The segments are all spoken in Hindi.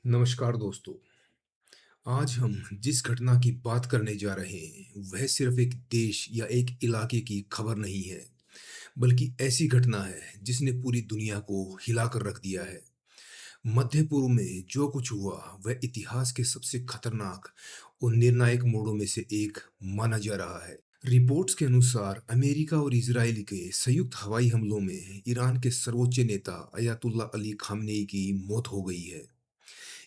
नमस्कार दोस्तों। आज हम जिस घटना की बात करने जा रहे हैं वह सिर्फ एक देश या एक इलाके की खबर नहीं है, बल्कि ऐसी घटना है जिसने पूरी दुनिया को हिला कर रख दिया है। मध्य पूर्व में जो कुछ हुआ वह इतिहास के सबसे खतरनाक और निर्णायक मोड़ों में से एक माना जा रहा है। रिपोर्ट्स के अनुसार अमेरिका और इजराइल के संयुक्त हवाई हमलों में ईरान के सर्वोच्च नेता अयातुल्ला अली खामनेई की मौत हो गई है।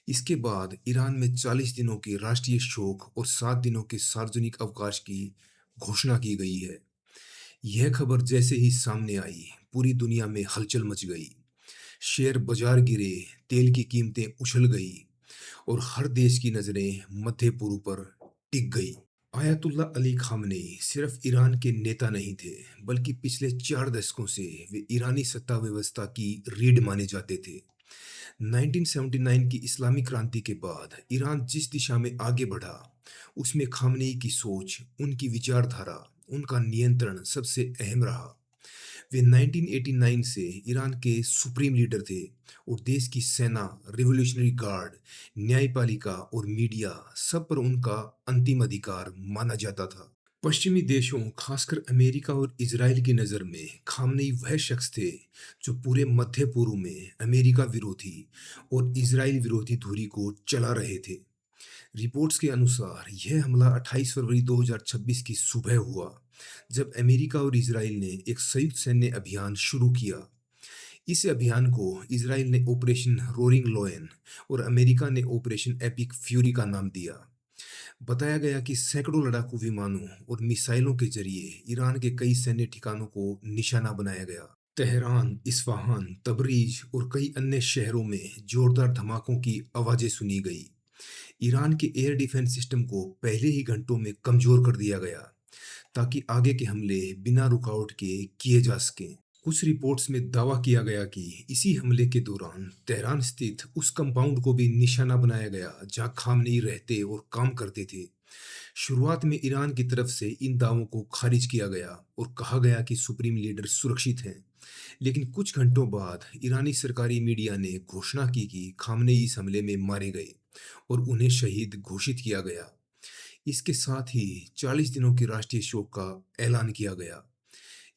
इसके बाद ईरान में 40 दिनों के राष्ट्रीय शोक और 7 दिनों के सार्वजनिक अवकाश की घोषणा की गई है। यह खबर जैसे ही सामने आई, पूरी दुनिया में हलचल मच गई। शेयर बाजार गिरे, तेल की कीमतें उछल गई और हर देश की नजरें मध्य पूर्व पर टिक गई। आयतुल्ला अली खामनेई सिर्फ ईरान के नेता नहीं थे, बल्कि पिछले 4 दशकों से वे ईरानी सत्ता व्यवस्था की रीढ़ माने जाते थे। 1979 की इस्लामी क्रांति के बाद ईरान जिस दिशा में आगे बढ़ा, उसमें खामनेई की सोच, उनकी विचारधारा, उनका नियंत्रण सबसे अहम रहा। वे 1989 से ईरान के सुप्रीम लीडर थे और देश की सेना, रिवॉल्यूशनरी गार्ड, न्यायपालिका और मीडिया सब पर उनका अंतिम अधिकार माना जाता था। पश्चिमी देशों, खासकर अमेरिका और इजराइल की नज़र में खामनेई वह शख्स थे जो पूरे मध्य पूर्व में अमेरिका विरोधी और इजराइल विरोधी धुरी को चला रहे थे। रिपोर्ट्स के अनुसार यह हमला 28 फरवरी 2026 की सुबह हुआ, जब अमेरिका और इजराइल ने एक संयुक्त सैन्य अभियान शुरू किया। इस अभियान को इजराइल ने ऑपरेशन रोरिंग लोयन और अमेरिका ने ऑपरेशन एपिक फ्यूरी का नाम दिया। बताया गया कि सैकड़ों लड़ाकू विमानों और मिसाइलों के जरिए ईरान के कई सैन्य ठिकानों को निशाना बनाया गया। तेहरान, इस्फहान, तबरीज और कई अन्य शहरों में जोरदार धमाकों की आवाजें सुनी गई। ईरान के एयर डिफेंस सिस्टम को पहले ही घंटों में कमजोर कर दिया गया, ताकि आगे के हमले बिना रुकावट के किए जा सकें। कुछ रिपोर्ट्स में दावा किया गया कि इसी हमले के दौरान तेहरान स्थित उस कंपाउंड को भी निशाना बनाया गया जहां खामनेई रहते और काम करते थे। शुरुआत में ईरान की तरफ से इन दावों को खारिज किया गया और कहा गया कि सुप्रीम लीडर सुरक्षित हैं। लेकिन कुछ घंटों बाद ईरानी सरकारी मीडिया ने घोषणा की कि खामनेई इस हमले में मारे गए और उन्हें शहीद घोषित किया गया। इसके साथ ही 40 दिनों के राष्ट्रीय शोक का ऐलान किया गया।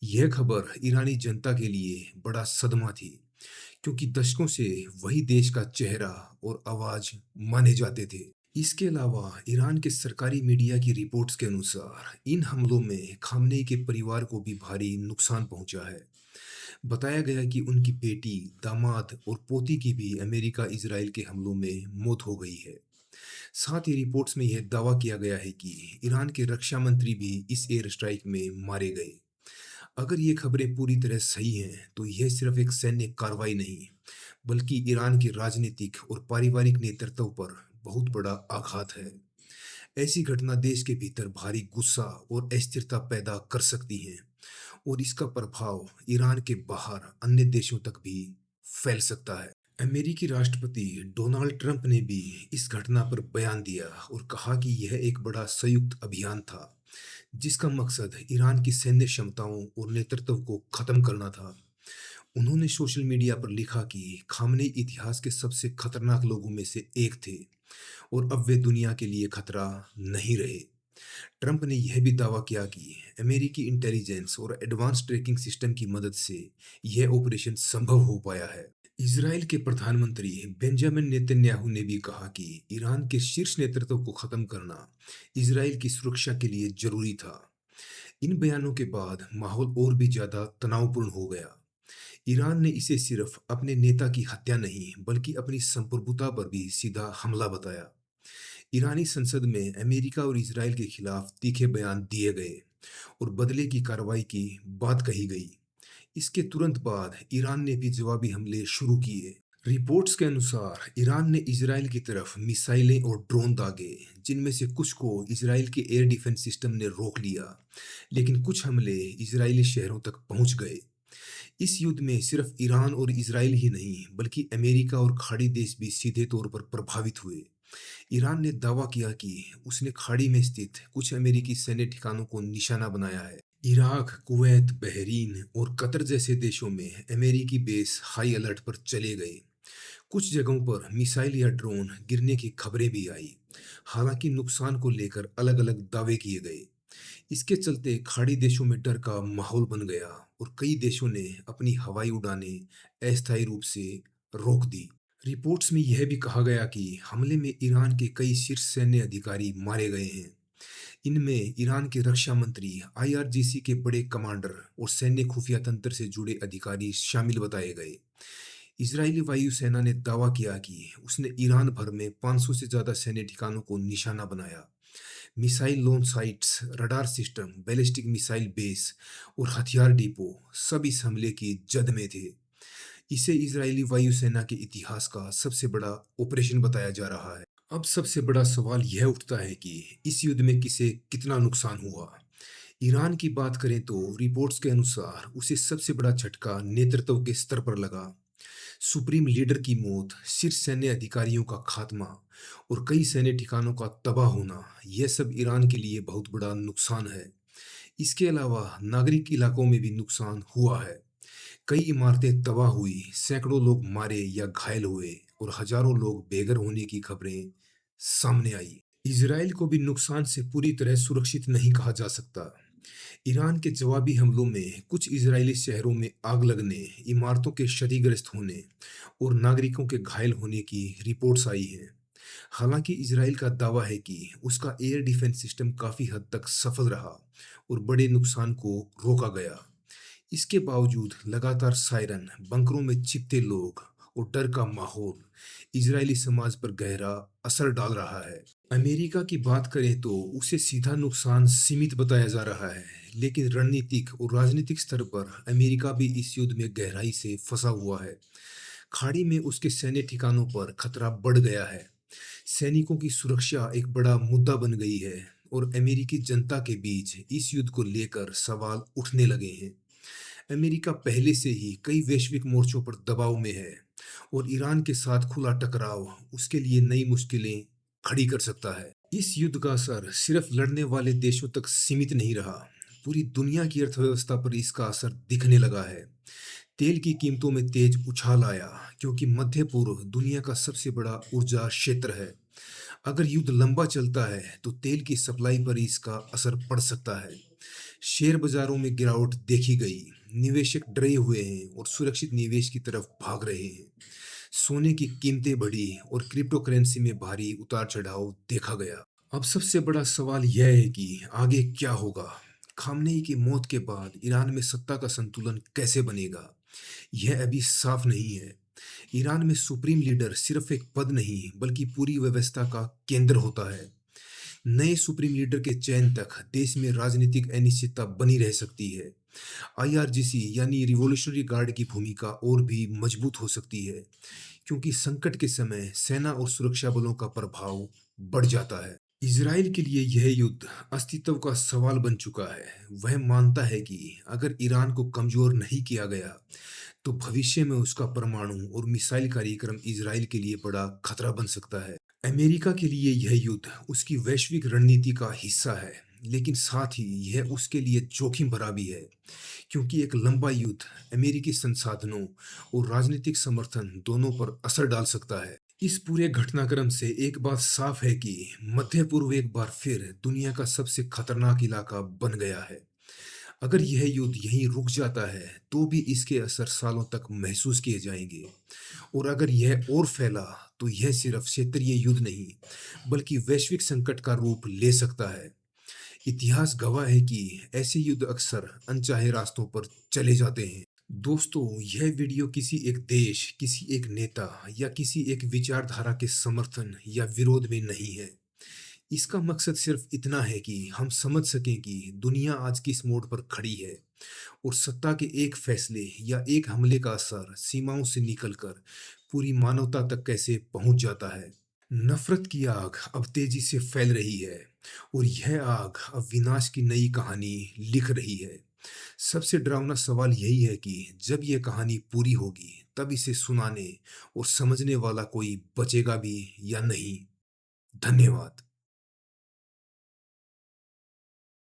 यह खबर ईरानी जनता के लिए बड़ा सदमा थी, क्योंकि दशकों से वही देश का चेहरा और आवाज माने जाते थे। इसके अलावा ईरान के सरकारी मीडिया की रिपोर्ट्स के अनुसार इन हमलों में खामनेई के परिवार को भी भारी नुकसान पहुंचा है। बताया गया कि उनकी बेटी, दामाद और पोती की भी अमेरिका इजराइल के हमलों में मौत हो गई है। साथ ही रिपोर्ट्स में यह दावा किया गया है कि ईरान के रक्षा मंत्री भी इस एयर स्ट्राइक में मारे गए। अगर ये खबरें पूरी तरह सही हैं, तो यह सिर्फ एक सैन्य कार्रवाई नहीं, बल्कि ईरान के राजनीतिक और पारिवारिक नेतृत्व पर बहुत बड़ा आघात है। ऐसी घटना देश के भीतर भारी गुस्सा और अस्थिरता पैदा कर सकती हैं और इसका प्रभाव ईरान के बाहर अन्य देशों तक भी फैल सकता है। अमेरिकी राष्ट्रपति डोनाल्ड ट्रंप ने भी इस घटना पर बयान दिया और कहा कि यह एक बड़ा संयुक्त अभियान था, जिसका मकसद ईरान की सैन्य क्षमताओं और नेतृत्व को खत्म करना था। उन्होंने सोशल मीडिया पर लिखा कि खामनेई इतिहास के सबसे खतरनाक लोगों में से एक थे और अब वे दुनिया के लिए खतरा नहीं रहे। ट्रंप ने यह भी दावा किया कि अमेरिकी इंटेलिजेंस और एडवांस ट्रैकिंग सिस्टम की मदद से यह ऑपरेशन संभव हो पाया है। इजराइल के प्रधानमंत्री बेंजामिन नेतन्याहू ने भी कहा कि ईरान के शीर्ष नेतृत्व को खत्म करना इजराइल की सुरक्षा के लिए जरूरी था। इन बयानों के बाद माहौल और भी ज्यादा तनावपूर्ण हो गया। ईरान ने इसे सिर्फ अपने नेता की हत्या नहीं, बल्कि अपनी संप्रभुता पर भी सीधा हमला बताया। ईरानी संसद में अमेरिका और इजराइल के खिलाफ तीखे बयान दिए गए और बदले की कार्रवाई की बात कही गई। इसके तुरंत बाद ईरान ने भी जवाबी हमले शुरू किए। रिपोर्ट्स के अनुसार ईरान ने इजराइल की तरफ मिसाइलें और ड्रोन दागे, जिनमें से कुछ को इजराइल के एयर डिफेंस सिस्टम ने रोक लिया, लेकिन कुछ हमले इजरायली शहरों तक पहुंच गए। इस युद्ध में सिर्फ ईरान और इजराइल ही नहीं, बल्कि अमेरिका और खाड़ी देश भी सीधे तौर पर प्रभावित हुए। ईरान ने दावा किया कि उसने खाड़ी में स्थित कुछ अमेरिकी सैन्य ठिकानों को निशाना बनाया है। इराक, कुवैत, बहरीन और कतर जैसे देशों में अमेरिकी बेस हाई अलर्ट पर चले गए। कुछ जगहों पर मिसाइल या ड्रोन गिरने की खबरें भी आई। हालांकि नुकसान को लेकर अलग-अलग दावे किए गए। इसके चलते खाड़ी देशों में डर का माहौल बन गया और कई देशों ने अपनी हवाई उड़ानें अस्थायी रूप से रोक दी। रिपोर्ट्स में यह भी कहा गया कि हमले में ईरान के कई शीर्ष सैन्य अधिकारी मारे गए हैं। इनमें ईरान के रक्षा मंत्री, आईआरजीसी के बड़े कमांडर और सैन्य खुफिया तंत्र से जुड़े अधिकारी शामिल बताए गए। इजरायली वायुसेना ने दावा किया कि उसने ईरान भर में 500 से ज्यादा सैन्य ठिकानों को निशाना बनाया। Missile launch sites, radar system, ballistic missile base और हथियार डिपो सब इस हमले की जद में थे। इसे इजरायली वायुसेना के इतिहास का सबसे बड़ा ऑपरेशन बताया जा रहा है। अब सबसे बड़ा सवाल यह उठता है कि इस युद्ध में किसे कितना नुकसान हुआ। ईरान की बात करें तो रिपोर्ट्स के अनुसार उसे सबसे बड़ा झटका नेतृत्व के स्तर पर लगा। सुप्रीम लीडर की मौत, शीर्ष सैन्य अधिकारियों का खात्मा और कई सैन्य ठिकानों का तबाह होना, यह सब ईरान के लिए बहुत बड़ा नुकसान है। इसके अलावा नागरिक इलाकों में भी नुकसान हुआ है। कई इमारतें तबाह हुई, सैकड़ों लोग मारे या घायल हुए और हजारों लोग बेघर होने की खबरें सामने आई। इजराइल को भी नुकसान से पूरी तरह सुरक्षित नहीं कहा जा सकता। ईरान के जवाबी हमलों में कुछ इजरायली शहरों में आग लगने, इमारतों के क्षतिग्रस्त होने और नागरिकों के घायल होने की रिपोर्ट्स आई हैं। हालांकि इजराइल का दावा है कि उसका एयर डिफेंस सिस्टम काफी हद तक सफल रहा और बड़े नुकसान को रोका गया। इसके बावजूद लगातार सायरन, बंकरों में छिपते लोग और डर का माहौल इजरायली समाज पर गहरा असर डाल रहा है। अमेरिका की बात करें तो उसे सीधा नुकसान सीमित बताया जा रहा है, लेकिन रणनीतिक और राजनीतिक स्तर पर अमेरिका भी इस युद्ध में गहराई से फंसा हुआ है। खाड़ी में उसके सैन्य ठिकानों पर खतरा बढ़ गया है। सैनिकों की सुरक्षा एक बड़ा मुद्दा बन गई है और अमेरिकी जनता के बीच इस युद्ध को लेकर सवाल उठने लगे हैं। अमेरिका पहले से ही कई वैश्विक मोर्चों पर दबाव में है और ईरान के साथ खुला टकराव उसके लिए नई मुश्किलें खड़ी कर सकता है। इस युद्ध का असर सिर्फ लड़ने वाले देशों तक सीमित नहीं रहा, पूरी दुनिया की अर्थव्यवस्था पर इसका असर दिखने लगा है। तेल की कीमतों में तेज उछाल आया क्योंकि मध्य पूर्व दुनिया का सबसे बड़ा ऊर्जा क्षेत्र है। अगर युद्ध लंबा चलता है तो तेल की सप्लाई पर इसका असर पड़ सकता है। शेयर बाजारों में गिरावट देखी गई, निवेशक डरे हुए हैं और सुरक्षित निवेश की तरफ भाग रहे हैं। सोने की कीमतें बढ़ी और क्रिप्टो करेंसी में भारी उतार चढ़ाव देखा गया। अब सबसे बड़ा सवाल यह है कि आगे क्या होगा। खामनेई की मौत के बाद ईरान में सत्ता का संतुलन कैसे बनेगा, यह अभी साफ नहीं है। ईरान में सुप्रीम लीडर सिर्फ एक पद नहीं बल्कि पूरी व्यवस्था का केंद्र होता है। नए सुप्रीम लीडर के चयन तक देश में राजनीतिक अनिश्चितता बनी रह सकती है। आईआरजीसी यानी रिवॉल्यूशनरी गार्ड की भूमिका और भी मजबूत हो सकती है, क्योंकि संकट के समय सेना और सुरक्षा बलों का प्रभाव बढ़ जाता है। इजराइल के लिए यह युद्ध अस्तित्व का सवाल बन चुका है। वह मानता है कि अगर ईरान को कमजोर नहीं किया गया तो भविष्य में उसका परमाणु और मिसाइल कार्यक्रम इजराइल के लिए बड़ा खतरा बन सकता है। अमेरिका के लिए यह युद्ध उसकी वैश्विक रणनीति का हिस्सा है, लेकिन साथ ही यह उसके लिए जोखिम भरा भी है, क्योंकि एक लंबा युद्ध अमेरिकी संसाधनों और राजनीतिक समर्थन दोनों पर असर डाल सकता है। इस पूरे घटनाक्रम से एक बात साफ है कि मध्य पूर्व एक बार फिर दुनिया का सबसे खतरनाक इलाका बन गया है। अगर यह युद्ध यहीं रुक जाता है तो भी इसके असर सालों तक महसूस किए जाएंगे, और अगर यह और फैला तो यह सिर्फ क्षेत्रीय युद्ध नहीं बल्कि वैश्विक संकट का रूप ले सकता है। इतिहास गवाह है कि ऐसे युद्ध अक्सर अनचाहे रास्तों पर चले जाते हैं। दोस्तों, यह वीडियो किसी एक देश, किसी एक नेता या किसी एक विचारधारा के समर्थन या विरोध में नहीं है। इसका मकसद सिर्फ इतना है कि हम समझ सकें कि दुनिया आज किस मोड़ पर खड़ी है और सत्ता के एक फैसले या एक हमले का असर सीमाओं से निकलकर पूरी मानवता तक कैसे पहुंच जाता है। नफरत की आग अब तेजी से फैल रही है और यह आग अब विनाश की नई कहानी लिख रही है। सबसे डरावना सवाल यही है कि जब यह कहानी पूरी होगी तब इसे सुनाने और समझने वाला कोई बचेगा भी या नहीं। धन्यवाद।